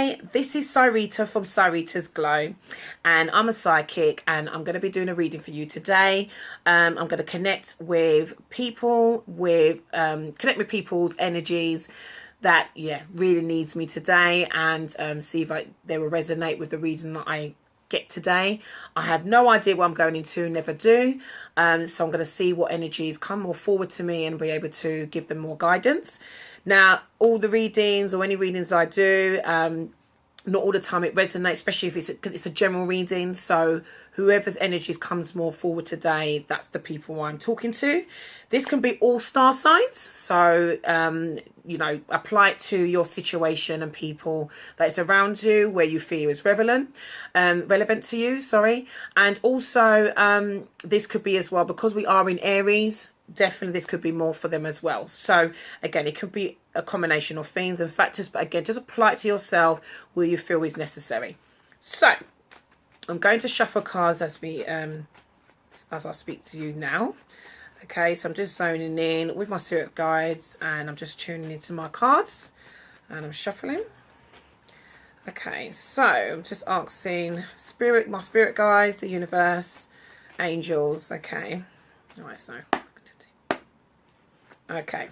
Hi, this is Syrita from Syrita's Glow, and I'm a psychic, and I'm going to be doing a reading for you today. I'm going to connect with people, connect with people's energies that really needs me today, and see if they will resonate with the reading that I get today. I have no idea what I'm going into, never do. So I'm going to see what energies come more forward to me and be able to give them more guidance. Now, all the readings or any readings I do, not all the time it resonates, especially if because it's a general reading. So whoever's energies comes more forward today, that's the people I'm talking to. This can be all star signs. So, apply it to your situation and people that is around you where you feel is relevant to you, sorry. And also, this could be as well, because we are in Aries, definitely this could be more for them as well. So again, it could be a combination of things and factors, but again, just apply it to yourself where you feel is necessary. So I'm going to shuffle cards as I speak to you now. Okay, so I'm just zoning in with my spirit guides, and I'm just tuning into my cards, and I'm shuffling. Okay, so I'm just asking my spirit guides, the universe, angels. Okay, all right, so okay.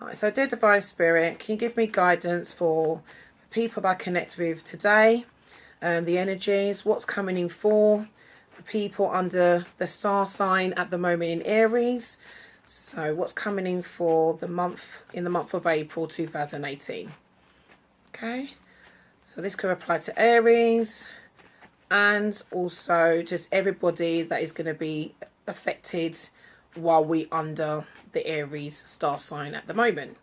All right, so dear divine spirit, can you give me guidance for the people that I connect with today? The energies, what's coming in for the people under the star sign at the moment in Aries. So what's coming in for in the month of April 2018. Okay, so this could apply to Aries and also just everybody that is going to be affected while we under the Aries star sign at the moment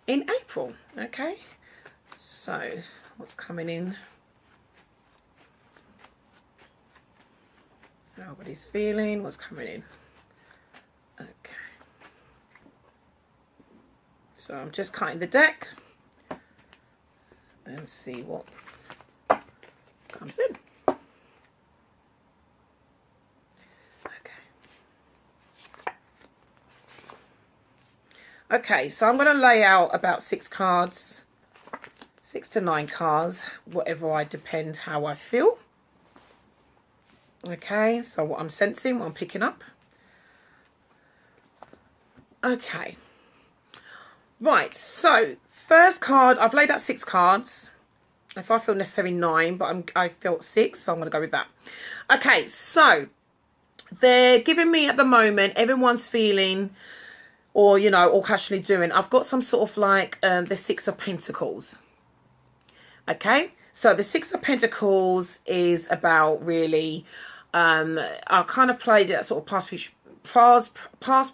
in April. Okay, so what's coming in? Nobody's feeling what's coming in. Okay, so I'm just cutting the deck and see what comes in. Okay, so I'm going to lay out about 6 cards, 6 to 9 cards, whatever depend how I feel. Okay, so what I'm sensing, what I'm picking up. Okay. Right, so first card, I've laid out 6 cards. If I feel necessary 9, but I felt 6, so I'm going to go with that. Okay, so they're giving me at the moment, everyone's feeling, or actually doing, I've got some sort of like the 6 of Pentacles. Okay, so the 6 of Pentacles is about really I kind of played it sort of past,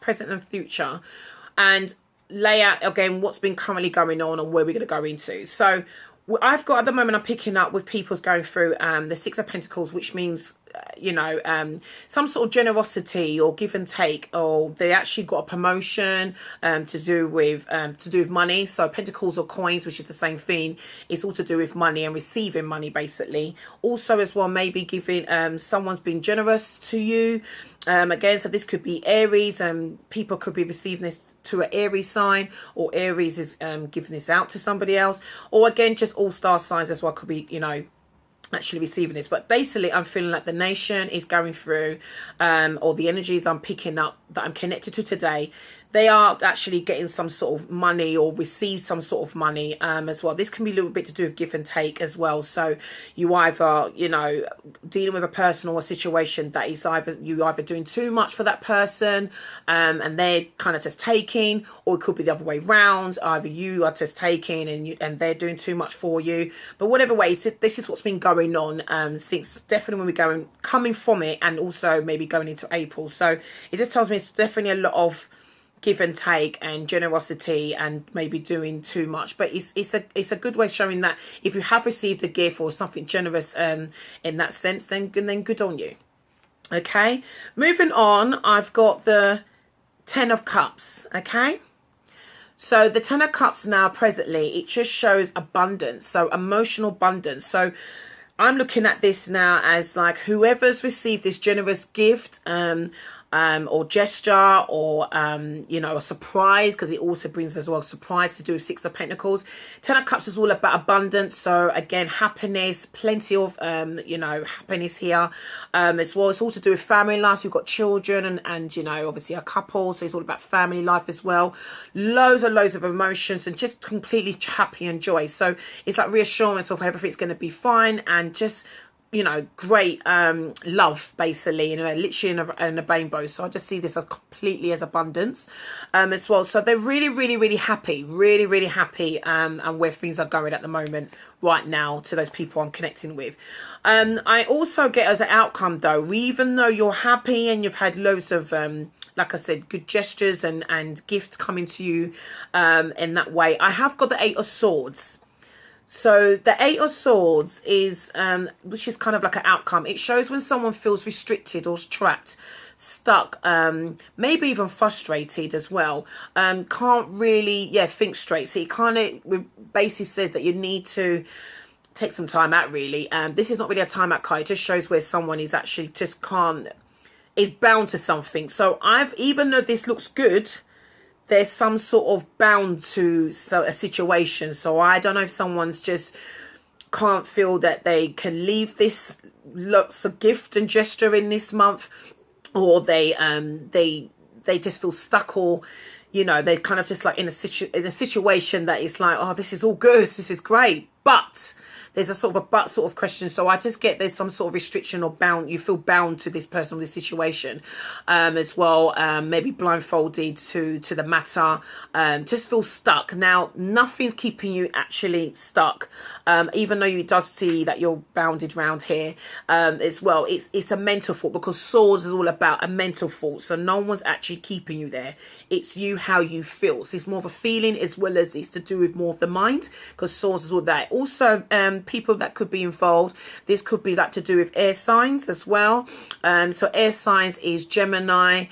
present and future, and lay out again what's been currently going on and where we're going to go into. So I've got at the moment, I'm picking up with people's going through the 6 of Pentacles, which means some sort of generosity or give and take, or they actually got a promotion to do with money. So Pentacles or coins, which is the same thing, it's all to do with money and receiving money basically. Also as well, maybe giving someone's been generous to you. Again, so this could be Aries, and people could be receiving this to an Aries sign, or Aries is giving this out to somebody else, or again just all star signs as well could be actually receiving this. But basically I'm feeling like the nation is going through or the energies I'm picking up that I'm connected to today, they are actually getting some sort of money or receive some sort of money as well. This can be a little bit to do with give and take as well. So you either, dealing with a person or a situation that is either doing too much for that person and they're kind of just taking, or it could be the other way round. Either you are just taking and they're doing too much for you. But whatever way, this is what's been going on since definitely when we're coming from it, and also maybe going into April. So it just tells me it's definitely a lot of give and take and generosity and maybe doing too much. But it's a good way of showing that if you have received a gift or something generous in that sense, then good on you. Okay, moving on, I've got the 10 of Cups. Okay, so the 10 of Cups now presently, it just shows abundance, so emotional abundance. So I'm looking at this now as like whoever's received this generous gift, or gesture, or you know, a surprise, because it also brings as well surprise to do with Six of Pentacles. Ten of Cups is all about abundance, so again, happiness, plenty of you know, happiness here as well. It's all to do with family life. You've got children and you know, obviously a couple, so it's all about family life as well. Loads of emotions and just completely happy and joy. So it's like reassurance of everything's going to be fine, and just, you know, great love, basically, you know, literally in a rainbow. So I just see this as completely as abundance as well. So they're really happy, really happy, and where things are going at the moment right now to those people I'm connecting with. I also get as an outcome, though, even though you're happy and you've had loads of like I said, good gestures and gifts coming to you in that way, I have got the Eight of Swords. So the Eight of Swords is, which is kind of like an outcome. It shows when someone feels restricted or trapped, stuck, maybe even frustrated as well. Can't really, think straight. So it kind of basically says that you need to take some time out, really. This is not really a time out card. It just shows where someone is actually just is bound to something. So even though this looks good, there's some sort of bound to a situation. So I don't know if someone's just can't feel that they can leave this lots of gift and gesture in this month, or they just feel stuck, or you know, they're kind of just like in a situation that is like, oh, this is all good, this is great, but there's a sort of a but sort of question. So I just get there's some sort of restriction or bound. You feel bound to this person or this situation as well. Maybe blindfolded to the matter. Just feel stuck. Now, nothing's keeping you actually stuck. Even though you does see that you're bounded round here as well. It's a mental thought, because swords is all about a mental thought. So no one's actually keeping you there. It's you, how you feel. So it's more of a feeling, as well as it's to do with more of the mind, because swords is all that. Also, people that could be involved, this could be like to do with air signs as well. So air signs is Gemini,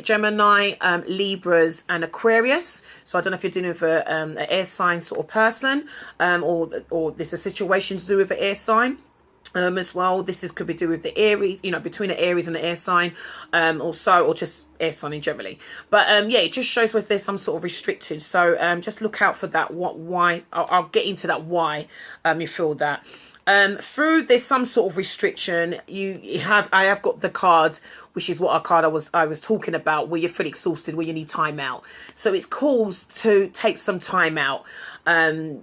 Gemini, Libras and Aquarius. So I don't know if you're dealing with an air sign sort of person, or there's a situation to do with an air sign. As well, could be do with the Aries, you know, between the Aries and the air sign, or just air sign in generally. But it just shows where there's some sort of restricted. So just look out for that. Why? I'll get into that. Why you feel that. Through there's some sort of restriction. I have got the card, which is what our card I was talking about, where you're fully exhausted, where you need time out. So it's caused to take some time out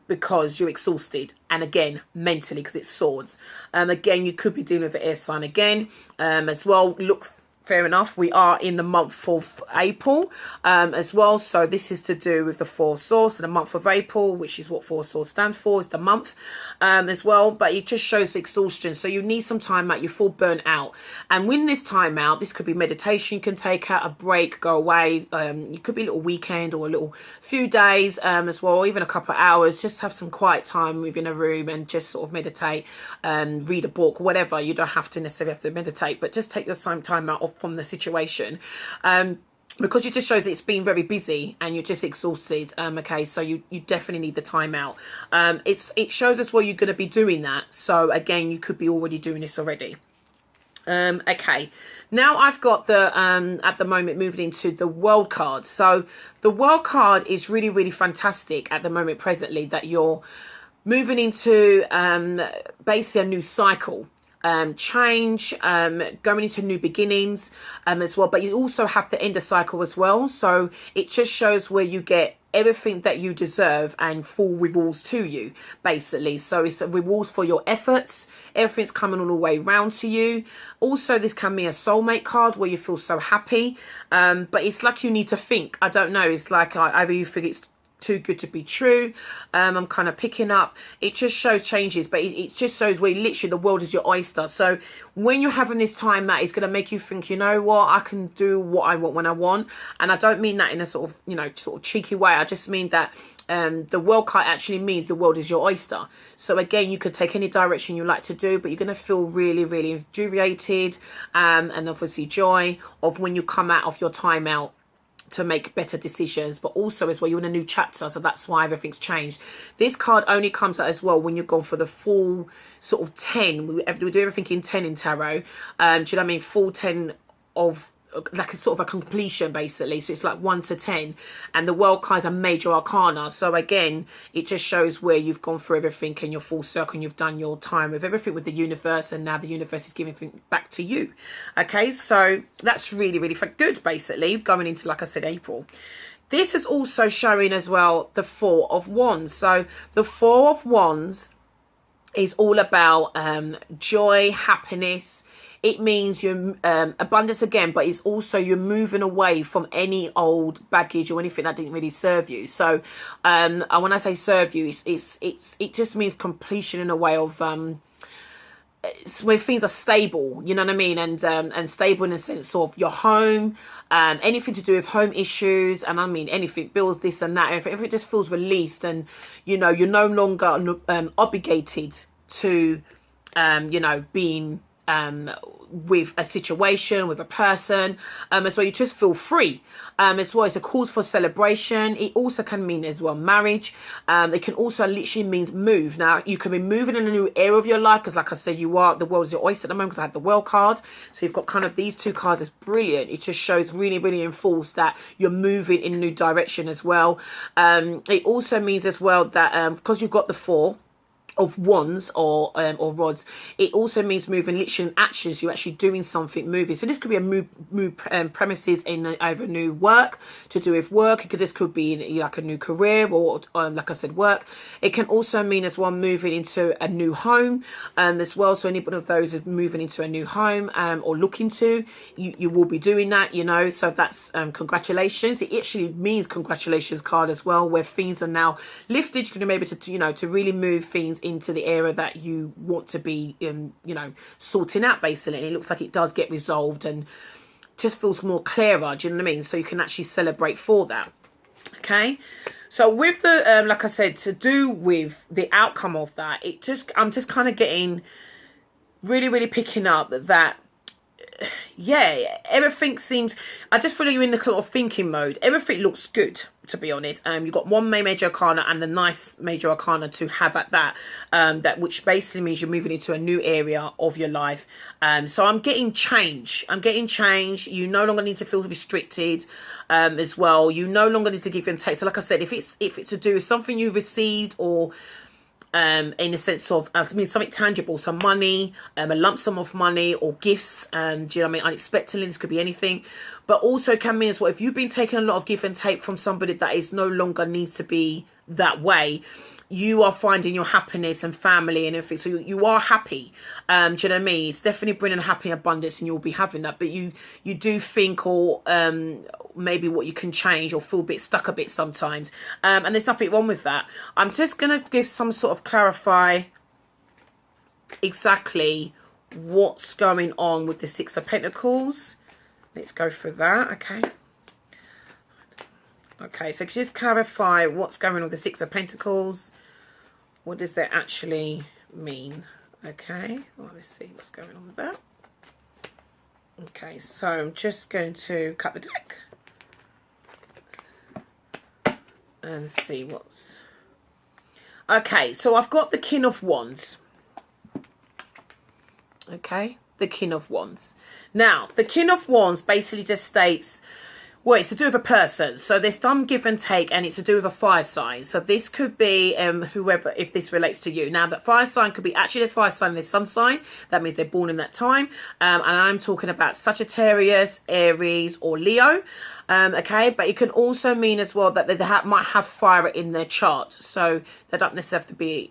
because you're exhausted, and again mentally, because it's swords. Again, you could be dealing with an air sign again as well. Look, fair enough, we are in the month of April as well. So this is to do with the Four of Swords, so the month of April, which is what Four of Swords stands for, is the month as well. But it just shows exhaustion. So you need some time out. You feel burnt out. And when this time out, this could be meditation. You can take out a break, go away. It could be a little weekend or a little few days as well, or even a couple of hours. Just have some quiet time within a room and just sort of meditate, read a book, whatever. You don't have to necessarily have to meditate, but just take your time out from the situation, because it just shows it's been very busy and you're just exhausted. Okay, so you definitely need the time out. It shows us where you're going to be doing that. So again, you could be already doing this already. Okay, now I've got the at the moment moving into the World card. So the World card is really fantastic at the moment, presently, that you're moving into basically a new cycle. Change, going into new beginnings as well, but you also have to end a cycle as well. So it just shows where you get everything that you deserve and full rewards to you, basically. So it's a rewards for your efforts. Everything's coming all the way round to you. Also, this can be a soulmate card where you feel so happy, but it's like you need to think. I don't know, it's like either you think it's too good to be true. I'm kind of picking up. It just shows changes, but it just shows where literally the world is your oyster. So when you're having this time out, it's going to make you think, you know what, I can do what I want when I want. And I don't mean that in a sort of, you know, sort of cheeky way. I just mean that the world card actually means the world is your oyster. So again, you could take any direction you like to do, but you're going to feel really invigorated and obviously joy of when you come out of your time out. to make better decisions, but also as well, you're in a new chapter, so that's why everything's changed. This card only comes out as well when you've gone for the full sort of 10. We do everything in 10 in tarot. Do you know what I mean? Full 10 of like a sort of a completion, basically. So it's like 1 to 10, and the world cards are major arcana. So again, it just shows where you've gone through everything and you're full circle and you've done your time with everything with the universe, and now the universe is giving everything back to you. Okay, so that's really, really good, basically, going into, like I said, April. This is also showing as well the Four of Wands. So the Four of Wands is all about joy, happiness. It means you're abundance again, but it's also you're moving away from any old baggage or anything that didn't really serve you. So and when I say serve you, it just means completion in a way of it's when things are stable, you know what I mean, and stable in the sense of your home, anything to do with home issues, and I mean anything, bills, this and that, everything just feels released, and you know you're no longer obligated to being with a situation, with a person, as well. You just feel free. As well, it's a cause for celebration. It also can mean as well marriage. It can also literally means move. Now, you can be moving in a new area of your life, because like I said, the world's your oyster at the moment, because I had the world card. So you've got kind of these two cards. It's brilliant. It just shows really, really enforced that you're moving in a new direction as well. It also means as well that because you've got the Four of Wands or rods, it also means moving literally in actions. You're actually doing something, moving. So this could be a move premises in either new work, to do with work. This could be like a new career, or like I said, work. It can also mean as well moving into a new home as well. So any one of those is moving into a new home or looking to, you will be doing that, you know. So that's congratulations. It actually means congratulations card as well, where things are now lifted. You can be able to to really move things into the area that you want to be sorting out, basically. And it looks like it does get resolved and just feels more clearer, do you know what I mean? So you can actually celebrate for that. Okay, so with the like I said, to do with the outcome of that, I'm just kind of getting really, really picking up that everything seems, I just feel like you're in the kind of thinking mode. Everything looks good, to be honest. You've got one major arcana and the nice major arcana to have at that, which basically means you're moving into a new area of your life. So I'm getting change. You no longer need to feel restricted as well. You no longer need to give and take. So like I said, if it's to do with something you received, or in a sense of, something tangible, some money, a lump sum of money, or gifts, do you know what I mean, unexpectedly, this could be anything. But also can mean as well, if you've been taking a lot of give and take from somebody that is no longer needs to be that way, you are finding your happiness and family and everything. So you are happy. Do you know what I mean? It's definitely bringing happy abundance, and you'll be having that. But you do think, or maybe what you can change, or feel a bit stuck a bit sometimes. And there's nothing wrong with that. I'm just going to give some sort of clarify exactly what's going on with the Six of Pentacles. Let's go for that. Okay, so just clarify what's going on with the Six of Pentacles. What does that actually mean? Okay, well, let's see what's going on with that. Okay, so I'm just going to cut the deck and see what's... Okay, so I've got the King of Wands. Okay, the King of Wands. Now, the King of Wands basically just states, well, it's to do with a person. So there's some give and take, and it's to do with a fire sign. So this could be whoever, if this relates to you. Now, that fire sign could be actually the fire sign and the sun sign. That means they're born in that time. And I'm talking about Sagittarius, Aries, or Leo. Okay, but it can also mean as well that they might have fire in their chart. So they don't necessarily have to be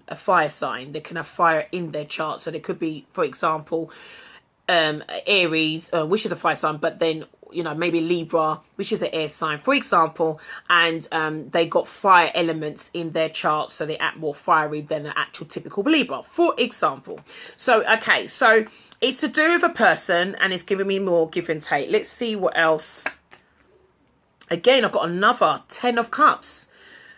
a fire sign. They can have fire in their chart. So they could be, for example, Aries, which is a fire sign, but then maybe Libra, which is an air sign, for example, and they got fire elements in their chart, so they act more fiery than the actual typical Libra, for example. So, okay, so it's to do with a person, and it's giving me more give and take. Let's see what else. Again, I've got another 10 of Cups.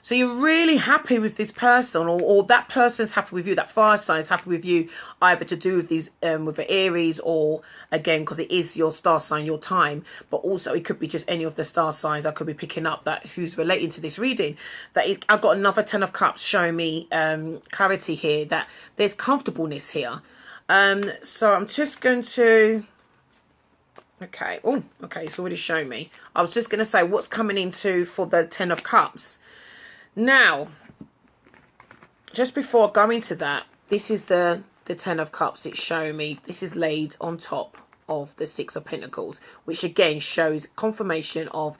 So you're really happy with this person, or that person's happy with you. That fire sign is happy with you, either to do with these with the Aries, or again because it is your star sign, your time. But also it could be just any of the star signs. I could be picking up that who's relating to this reading. I've got another 10 of Cups showing me clarity here that there's comfortableness here. So I'm just going to. Okay. Oh, okay. It's already showing me. I was just going to say what's coming into for the 10 of Cups. Now, just before I go into that, this is the 10 of Cups. It's showing me this is laid on top of the 6 of Pentacles, which again shows confirmation of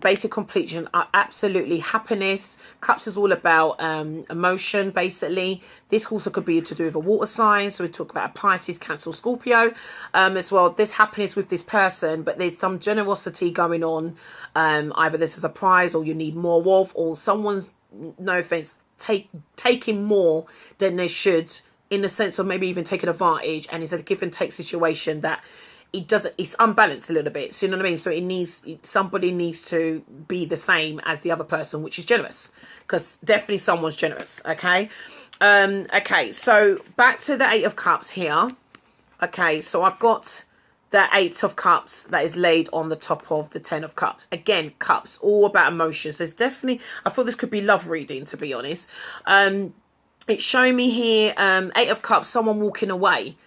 basic completion, absolutely happiness. Cups is all about emotion, basically. This also could be to do with a water sign, so we talk about a Pisces, Cancer, Scorpio as well. There's happiness with this person, but there's some generosity going on. Either this is a prize, or you need more of, or someone's, no offense, taking more than they should, in the sense of maybe even taking advantage, and it's a give and take situation that it's unbalanced a little bit. So you know what I mean? So somebody needs to be the same as the other person, which is generous, because definitely someone's generous. Okay. Okay. So back to the 8 of Cups here. Okay. So I've got the 8 of Cups that is laid on the top of the 10 of Cups. Again, Cups, all about emotions. There's definitely, I thought this could be love reading, to be honest. It's showing me here, 8 of Cups, someone walking away.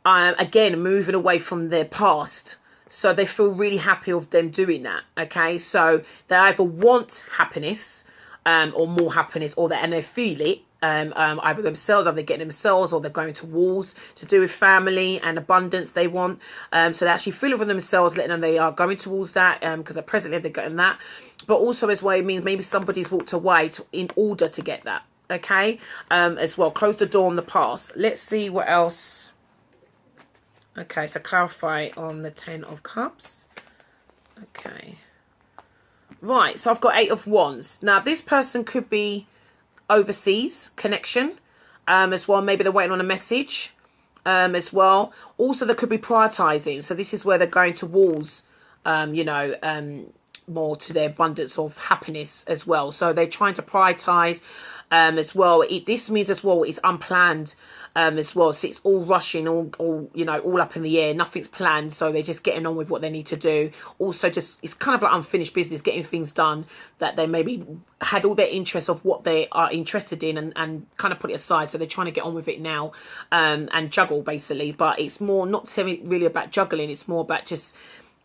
Again, moving away from their past. So they feel really happy of them doing that. Okay, so they either want happiness or more happiness, and they feel it. Either themselves, either they're getting themselves, or they're going to walls to do with family and abundance they want. So they actually feel it for themselves, letting them they are going towards that, because presently they're getting that. But also as well, it means maybe somebody's walked away in order to get that. Okay, as well. Close the door on the past. Let's see what else. Okay, so clarify on the 10 of Cups. Okay. Right, so I've got 8 of Wands. Now, this person could be overseas connection as well. Maybe they're waiting on a message as well. Also, there could be prioritizing. So this is where they're going towards, more to their abundance of happiness as well. So they're trying to prioritize as well. This means as well it's unplanned as well. So it's all rushing, all up in the air. Nothing's planned. So they're just getting on with what they need to do. Also, it's kind of like unfinished business, getting things done that they maybe had all their interest of what they are interested in and kind of put it aside. So they're trying to get on with it now and juggle basically. But it's more not really about juggling. It's more about just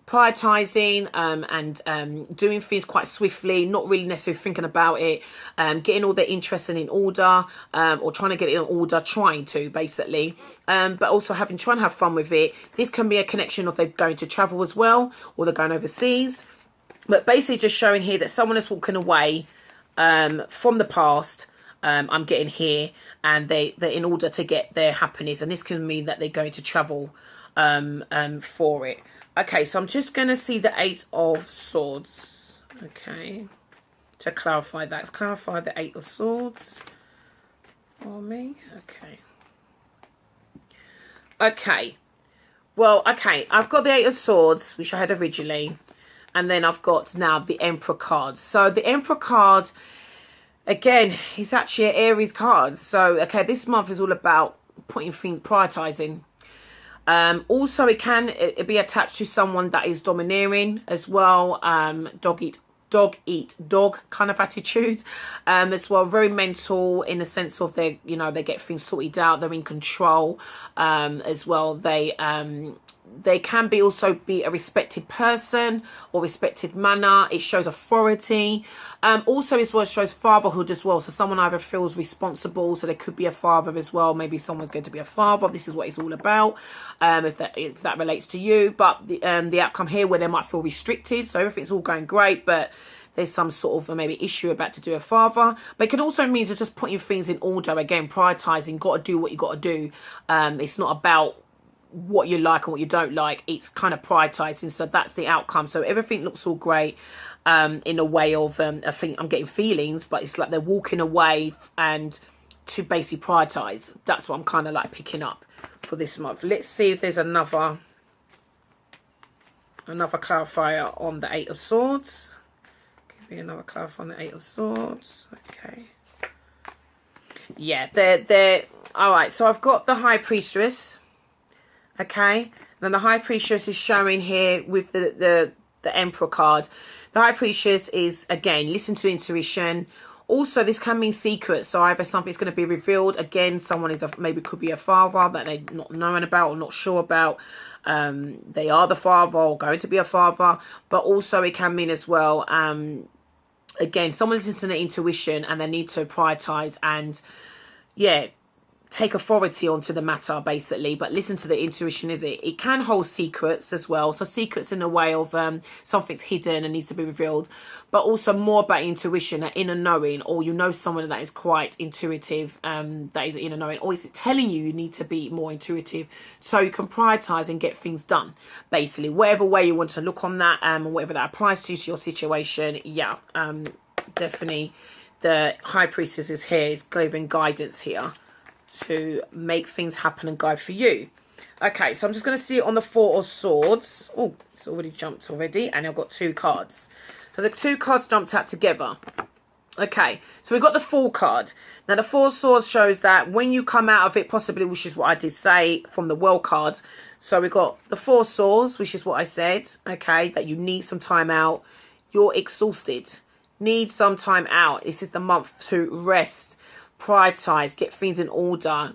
prioritizing and doing things quite swiftly, not really necessarily thinking about it, getting all their interests in order, or trying to get it in order, trying to basically, but also trying to have fun with it. This can be a connection of they're going to travel as well, or they're going overseas, but basically just showing here that someone is walking away from the past. I'm getting here, and they're in order to get their happiness, and this can mean that they're going to travel for it. Okay, so I'm just going to see the 8 of Swords. Okay, to clarify that. Let's clarify the 8 of Swords for me. Okay. Okay. Well, okay, I've got the 8 of Swords, which I had originally. And then I've got now the Emperor card. So the Emperor card, again, is actually an Aries card. So, okay, this month is all about putting things, prioritizing. Also, it can be attached to someone that is domineering as well. Dog eat dog kind of attitude as well. Very mental in the sense of they get things sorted out. They're in control as well. They can also be a respected person or respected manner. It shows authority. Also as well shows fatherhood as well. So someone either feels responsible. So there could be a father as well. Maybe someone's going to be a father. This is what it's all about. If that relates to you. But the outcome here where they might feel restricted. So everything's all going great, but there's some sort of maybe issue about to do a father. But it can also mean it's just putting things in order. Again, prioritizing. Got to do what you got to do. It's not about what you like and what you don't like. It's kind of prioritizing. So that's the outcome. So everything looks all great in a way of I think I'm getting feelings, but it's like they're walking away and to basically prioritize. That's what I'm kind of like picking up for this month. Let's see if there's another clarifier on the 8 of Swords. Give me another clarify on the Eight of Swords. Okay. Yeah, they're all right. So I've got the High Priestess. Okay. Then the High Priestess is showing here with the Emperor card. The High Priestess is, again, listen to intuition. Also, this can mean secrets. So either something's going to be revealed. Again, someone is maybe could be a father that they're not knowing about or not sure about. They are the father or going to be a father. But also it can mean as well, again, someone's listening to intuition and they need to prioritize and, yeah, take authority onto the matter, basically. But listen to the intuition, is it? It can hold secrets as well. So secrets in a way of something's hidden and needs to be revealed. But also more about intuition, that inner knowing, or you know someone that is quite intuitive, that is inner knowing, or is it telling you need to be more intuitive so you can prioritize and get things done, basically. Whatever way you want to look on that, and whatever that applies to your situation, yeah, definitely the High Priestess is here, is giving guidance here to make things happen and go for you. Okay, so I'm just going to see it on the Four of Swords. Oh, it's already jumped already, and I've got 2 cards. So the 2 cards jumped out together. Okay, so we've got the Fool card. Now the Four of Swords shows that when you come out of it, possibly, which is what I did say from the World card. So we've got the Four of Swords, which is what I said, okay, that you need some time out. You're exhausted. Need some time out. This is the month to rest. Prioritize, get things in order,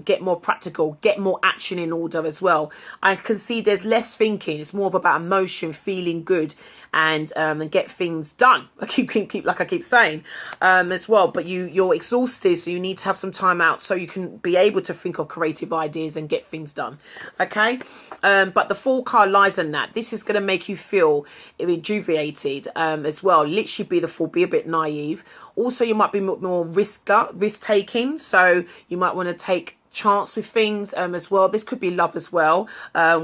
get more practical, get more action in order as well. I can see there's less thinking. It's more of about emotion, feeling good, and get things done. I keep like I keep saying as well. But you're exhausted, so you need to have some time out so you can be able to think of creative ideas and get things done. Okay. But the Fool card lies in that. This is going to make you feel rejuvenated as well. Literally be the Fool, be a bit naive. Also, you might be more risk-taking. So you might want to take chance with things as well. This could be love as well,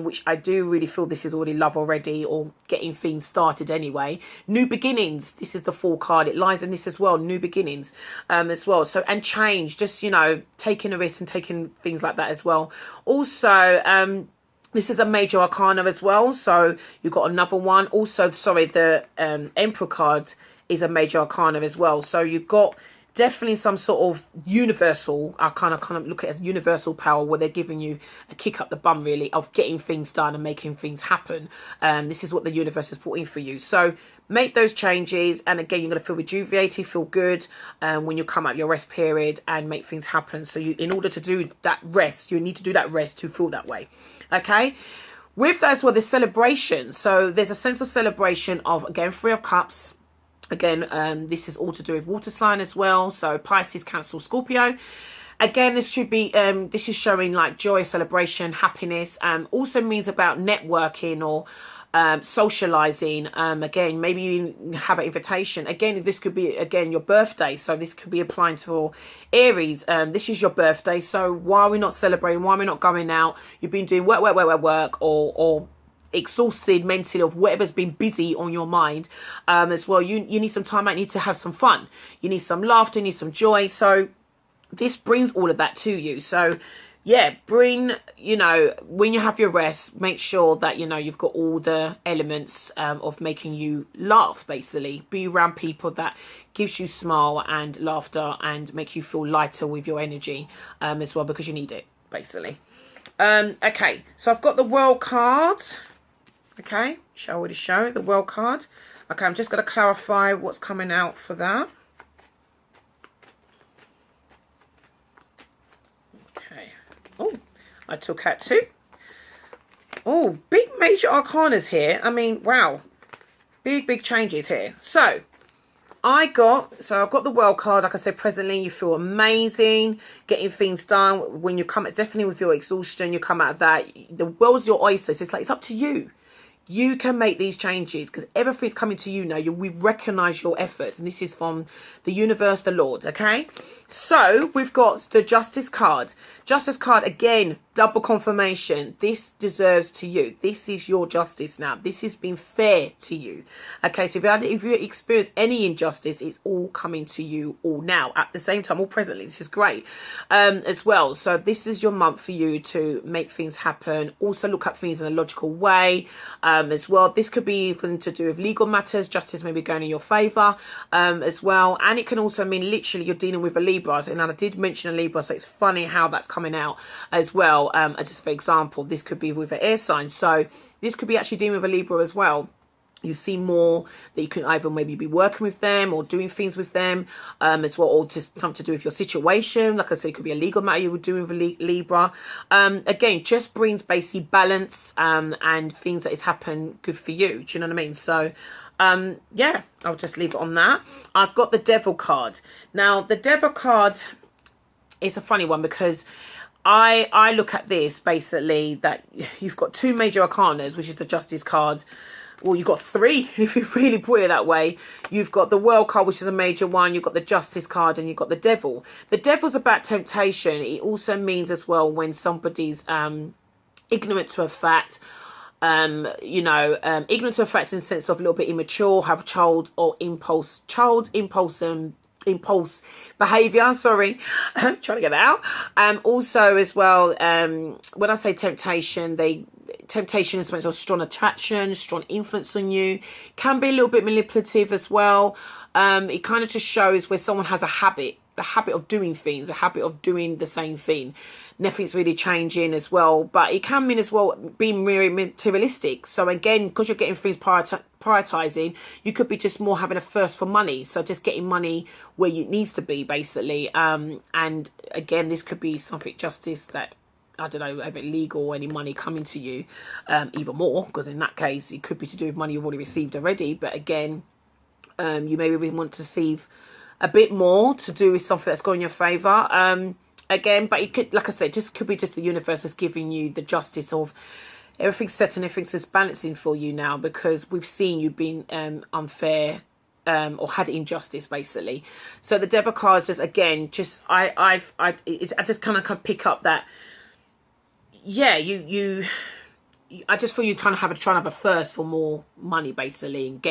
which I do really feel this is already love already, or getting things started anyway. New beginnings. This is the Fool card. It lies in this as well. New beginnings as well. So, and change. Just, you know, taking a risk and taking things like that as well. Also, this is a major arcana as well. So you've got another one. Also, sorry, the Emperor card is a major arcana as well. So you've got definitely some sort of universal, I kind of look at it as universal power, where they're giving you a kick up the bum, really, of getting things done and making things happen. This is what the universe is putting for you. So make those changes, and again, you're going to feel rejuvenated, feel good when you come out your rest period and make things happen. So you, in order to do that rest, you need to do that rest to feel that way. Okay. With that as well, there's celebration. So there's a sense of celebration of, again, 3 of Cups. Again, this is all to do with water sign as well. So Pisces, Cancer, Scorpio. Again, this should be, this is showing like joy, celebration, happiness. Also means about networking or socializing. Again, maybe you have an invitation. Again, this could be, again, your birthday. So this could be applying to Aries. This is your birthday. So why are we not celebrating? Why are we not going out? You've been doing work, or exhausted mentally of whatever's been busy on your mind as well. You need some time out. You need to have some fun. You need some laughter. You need some joy. So this brings all of that to you. So yeah, bring, you know, when you have your rest, make sure that, you know, you've got all the elements of making you laugh, basically. Be around people that gives you smile and laughter and make you feel lighter with your energy as well, because you need it, basically. Okay, so I've got the World card. Okay, which I already showed, the World card. Okay, I'm just going to clarify what's coming out for that. Okay. Oh, I took out 2. Oh, big major arcanas here. I mean, wow. Big changes here. So, I've got the World card. Like I said, presently you feel amazing, getting things done. When you come, definitely with your exhaustion, you come out of that. The world's your oyster. It's like, it's up to you. You can make these changes because everything's coming to you now. We recognize your efforts, and this is from the universe, the Lord. Okay, so we've got the Justice card. Justice card, again, double confirmation. This deserves to you. This is your justice now. This has been fair to you. Okay, so if you experience any injustice, it's all coming to you all now at the same time, all presently. This is great as well. So this is your month for you to make things happen. Also look at things in a logical way as well. This could be even to do with legal matters. Justice may be going in your favour as well. And it can also mean literally you're dealing with a Libra. And I did mention a Libra, so it's funny how that's coming out as well. As just for example, this could be with an air sign, so this could be actually dealing with a Libra as well. You see more that you can either maybe be working with them or doing things with them as well, or just something to do with your situation. Like I said, it could be a legal matter you were doing with a Libra. Again, just brings basically balance and things that has happened good for you. Do you know what I mean? So yeah, I'll just leave it on that. I've got the Devil card. Now, the Devil card is a funny one because I look at this basically that you've got two major arcanas, which is the Justice card. Well, you've got three, if you really put it that way. You've got the World card, which is a major one. You've got the Justice card, and you've got the Devil. The Devil's about temptation. It also means as well when somebody's ignorant to a fact, ignorant to a fact in the sense of a little bit immature, have child impulse behavior. Sorry, I'm trying to get that out. Also as well, when I say temptation, temptation is when it's a strong attraction, strong influence on you, can be a little bit manipulative as well. It kind of just shows where someone has a habit, the habit of doing things, the habit of doing the same thing. Nothing's really changing as well, but it can mean as well being very materialistic. So again, because you're getting things prioritizing, you could be just more having a thirst for money. So just getting money where it needs to be, basically. And again, this could be something justice that, I don't know, either legal or any money coming to you, even more, because in that case, it could be to do with money you've already received already. But again, you maybe really want to receive a bit more to do with something that's going in your favour. Again, but it could, like I said, just could be just the universe is giving you the justice of everything's set and everything's just balancing for you now, because we've seen you being unfair or had injustice, basically. So the Devil cards just, again, just I just kind of pick up that, yeah, I just feel you kind of trying to have a thirst for more money, basically, and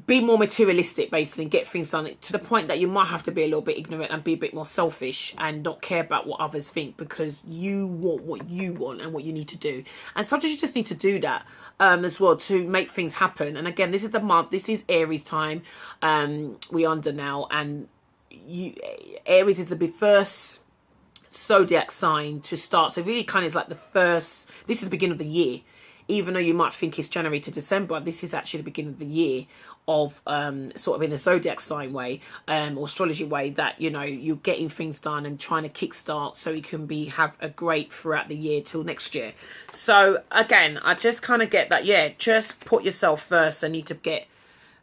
be more materialistic, basically, and get things done to the point that you might have to be a little bit ignorant and be a bit more selfish and not care about what others think, because you want what you want and what you need to do. And sometimes you just need to do that as well to make things happen. And again, this is the month, this is Aries time we're under now, and Aries is the first zodiac sign to start. So really kind of is like this is the beginning of the year. Even though you might think it's January to December, this is actually the beginning of the year of sort of in a zodiac sign way or astrology way, that, you know, you're getting things done and trying to kickstart so you can have a great throughout the year till next year. So again, I just kind of get that, yeah, just put yourself first and need to get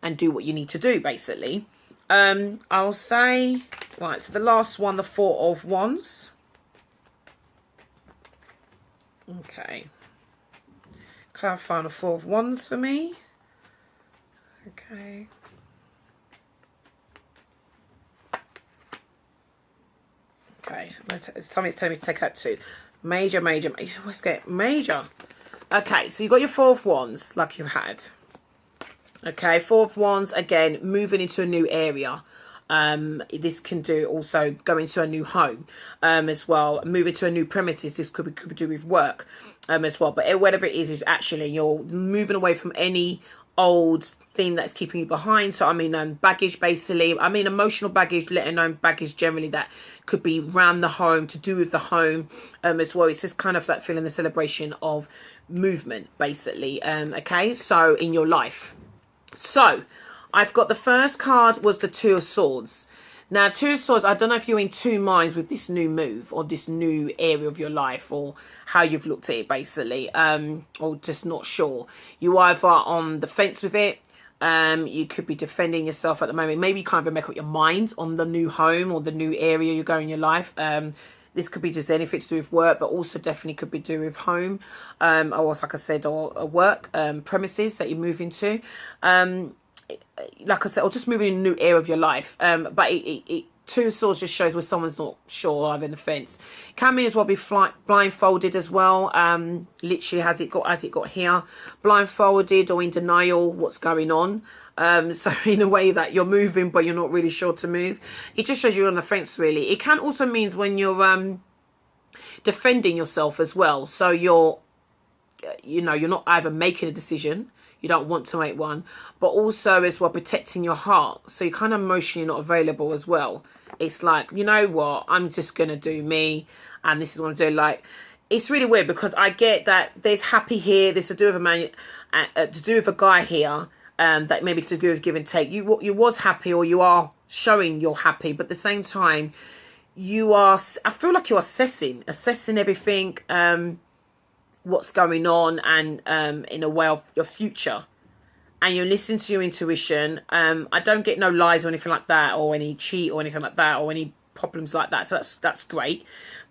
and do what you need to do, basically. I'll say, right, so the last one, the Four of Wands. Okay. Clarifying the Four of Wands for me. Okay. Okay. Something's telling me to take out two. Major. Let's get major. Okay, so you've got your Four of Wands, like you have. Okay, Four of Wands, again, moving into a new area. This can do also go into a new home as well, moving to a new premises. This could be do with work as well, but whatever it is actually you're moving away from any old thing that's keeping you behind. So I mean baggage, basically. I mean emotional baggage, letting alone baggage generally that could be around the home, to do with the home as well. It's just kind of like feeling the celebration of movement, basically. Okay, so in your life. So I've got the first card was the Two of Swords. Now, Two of Swords, I don't know if you're in two minds with this new move or this new area of your life, or how you've looked at it, basically, or just not sure. You either on the fence with it, you could be defending yourself at the moment. Maybe you can't even make up your mind on the new home or the new area you're going in your life. This could be just anything to do with work, but also definitely could be to do with home, or like I said, or work premises that you move into. Like I said, or just moving in a new area of your life. But it Two of Swords just shows where someone's not sure, either in the fence. Can mean as well be blindfolded as well. Literally, has it got here, blindfolded or in denial what's going on. So in a way that you're moving, but you're not really sure to move. It just shows you're on the fence, really. It can also means when you're defending yourself as well. So you're not either making a decision, you don't want to make one, but also as well protecting your heart. So you're kind of emotionally not available as well. It's like, you know what, I'm just going to do me, and this is what I'm doing. Like, it's really weird because I get that there's happy here, there's to do with a man, to do with a guy here, that maybe to do with give and take. You was happy, or you are showing you're happy, but at the same time, I feel like you're assessing everything, what's going on, and in a way of your future, and you're listening to your intuition. I don't get no lies or anything like that, or any cheat or anything like that, or any problems like that, so that's great.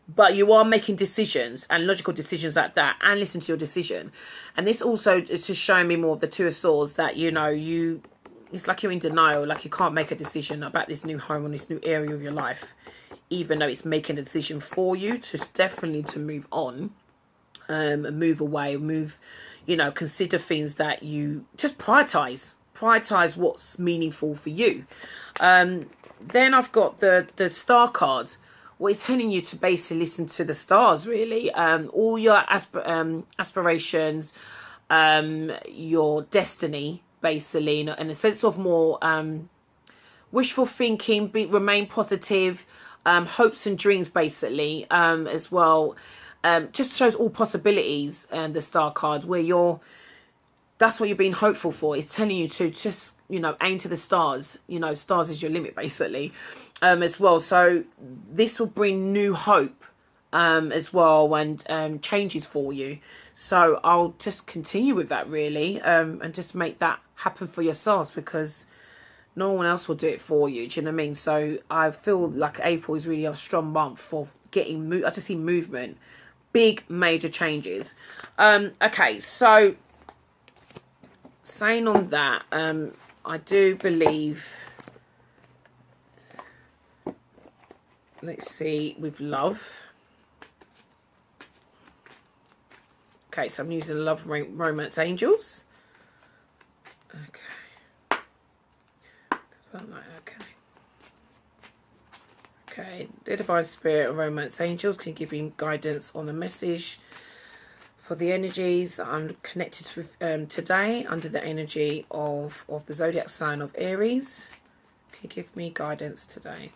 But you are making decisions, and logical decisions like that, and listen to your decision. And this also is just showing me more of the Two of Swords, that it's like you're in denial, like you can't make a decision about this new home, or this new area of your life, even though it's making a decision for you to move on. Move away, consider things that you just prioritize what's meaningful for you. Then I've got the star card. Well, it's telling you to basically listen to the stars, really. All your aspirations, your destiny, basically, in a sense of more wishful thinking, remain positive, hopes and dreams, basically, as well. Just shows all possibilities, the star card, where that's what you're being hopeful for. It's telling you to just, aim to the stars. Stars is your limit, basically, as well. So this will bring new hope, as well, and changes for you. So I'll just continue with that, really, and just make that happen for yourselves, because no one else will do it for you. Do you know what I mean? So I feel like April is really a strong month for getting I just see movement. Big major changes. Okay, so saying on that, I do believe, let's see, with love. Okay, so I'm using love romance angels. Okay. Okay, the Divine Spirit and Romance Angels can give you guidance on the message for the energies that I'm connected with today, under the energy of the zodiac sign of Aries. Can you give me guidance today?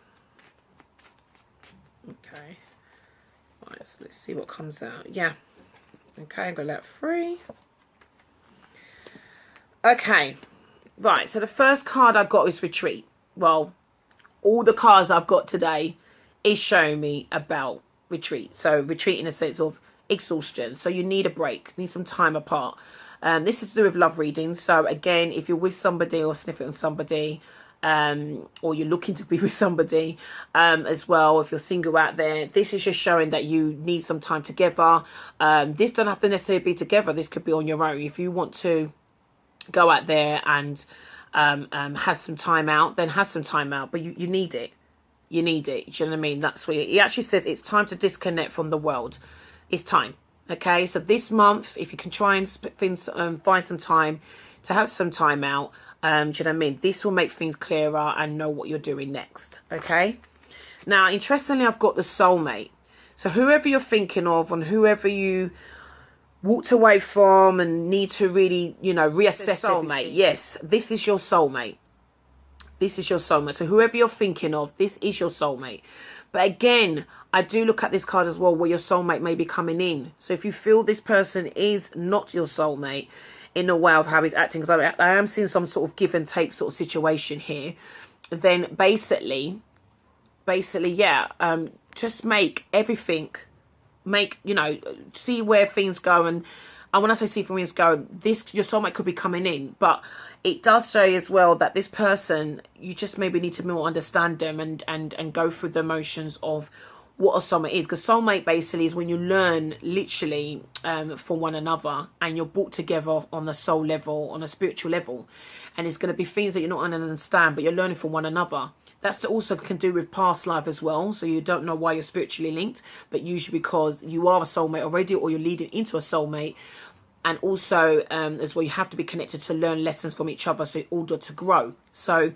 Okay. Right, so let's see what comes out. Yeah. Okay, I'm going to let free. Okay. Right, so the first card I got is Retreat. Well, all the cards I've got today is showing me about retreat. So retreat in a sense of exhaustion. So you need a break, need some time apart. This is to do with love readings. So again, if you're with somebody or sniffing on somebody, or you're looking to be with somebody, as well, if you're single out there, this is just showing that you need some time together. This don't have to necessarily be together. This could be on your own. If you want to go out there and have some time out, then have some time out, but you need it. You need it. Do you know what I mean? That's where he actually says it's time to disconnect from the world. It's time. Okay, so this month, if you can try and find some time to have some time out, do you know what I mean? This will make things clearer and know what you're doing next. Okay. Now, interestingly, I've got the soulmate. So whoever you're thinking of, and whoever you walked away from and need to really, reassess soulmate. Everything. Yes, this is your soulmate. This is your soulmate. So whoever you're thinking of, this is your soulmate. But again, I do look at this card as well, where your soulmate may be coming in. So if you feel this person is not your soulmate in a way of how he's acting, because I am seeing some sort of give and take sort of situation here, then basically, yeah, just make everything, see where things go. And when I say see where things go, your soulmate could be coming in, but it does say as well that this person, you just maybe need to more understand them and go through the emotions of what a soulmate is. Because soulmate basically is when you learn literally from one another, and you're brought together on the soul level, on a spiritual level, and it's going to be things that you're not going to understand, but you're learning from one another. That's also can do with past life as well. So you don't know why you're spiritually linked, but usually because you are a soulmate already, or you're leading into a soulmate. And also as well, you have to be connected to learn lessons from each other, so in order to grow. So,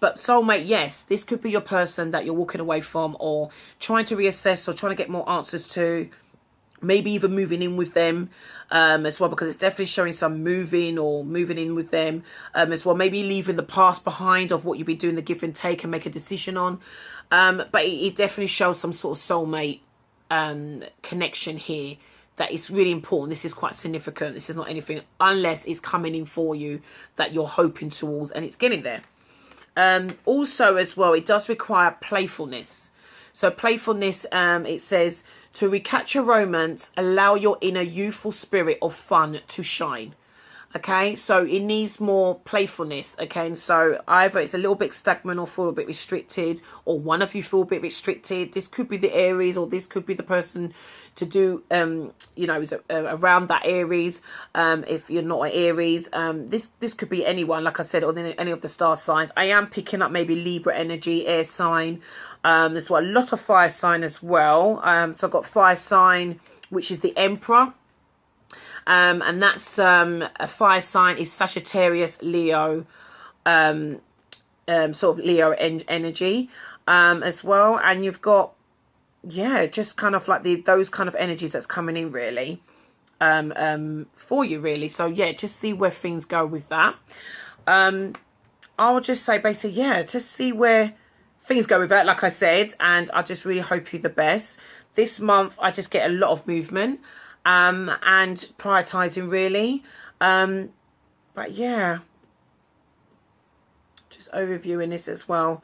but soulmate, yes, this could be your person that you're walking away from, or trying to reassess, or trying to get more answers to. Maybe even moving in with them as well, because it's definitely showing some moving in with them as well. Maybe leaving the past behind of what you'll be doing, the give and take, and make a decision on. But it definitely shows some sort of soulmate connection here. That is really important. This is quite significant. This is not anything unless it's coming in for you that you're hoping towards, and it's getting there. Also as well, it does require playfulness. So playfulness, it says, to recapture romance, allow your inner youthful spirit of fun to shine. Okay, so it needs more playfulness. Okay, and so either it's a little bit stagnant or feel a bit restricted, or one of you feel a bit restricted. This could be the Aries, or this could be the person to do, you know, is around that Aries. If you're not an Aries, this could be anyone, like I said, or any of the star signs. I am picking up maybe Libra energy, air sign. There's a lot of fire sign as well. So I've got fire sign, which is the Emperor. And that's a fire sign is Sagittarius, Leo, sort of Leo energy as well. And you've got, yeah, just kind of like those kind of energies that's coming in really for you really. So yeah, just see where things go with that. I'll just say basically, yeah, just see where things go with that, like I said, and I just really hope you the best. This month I just get a lot of movement and prioritizing really, but yeah, just overviewing this as well.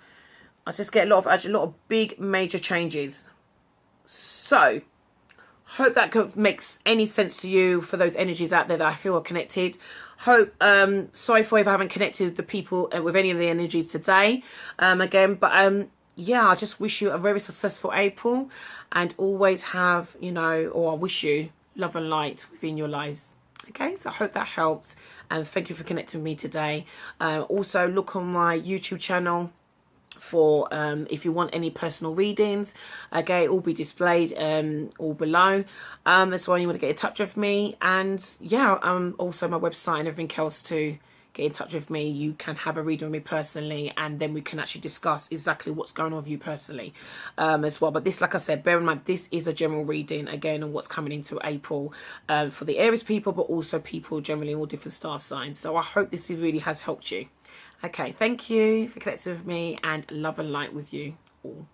I just get a lot of big major changes. So hope that makes any sense to you, for those energies out there that I feel are connected. Hope, sorry for if I haven't connected with the people with any of the energies today again, but yeah, I just wish you a very successful April, and always have, you know, or I wish you love and light within your lives. Okay, so I hope that helps, and thank you for connecting with me today. Also look on my YouTube channel for if you want any personal readings. Okay, it will be displayed all below. That's why you want to get in touch with me, and yeah, also my website and everything else to get in touch with me. You can have a reading with me personally, and then we can actually discuss exactly what's going on with you personally as well. But this, like I said, bear in mind, this is a general reading again on what's coming into April for the Aries people, but also people generally in all different star signs. So I hope this really has helped you. Okay, thank you for connecting with me, and love and light with you all.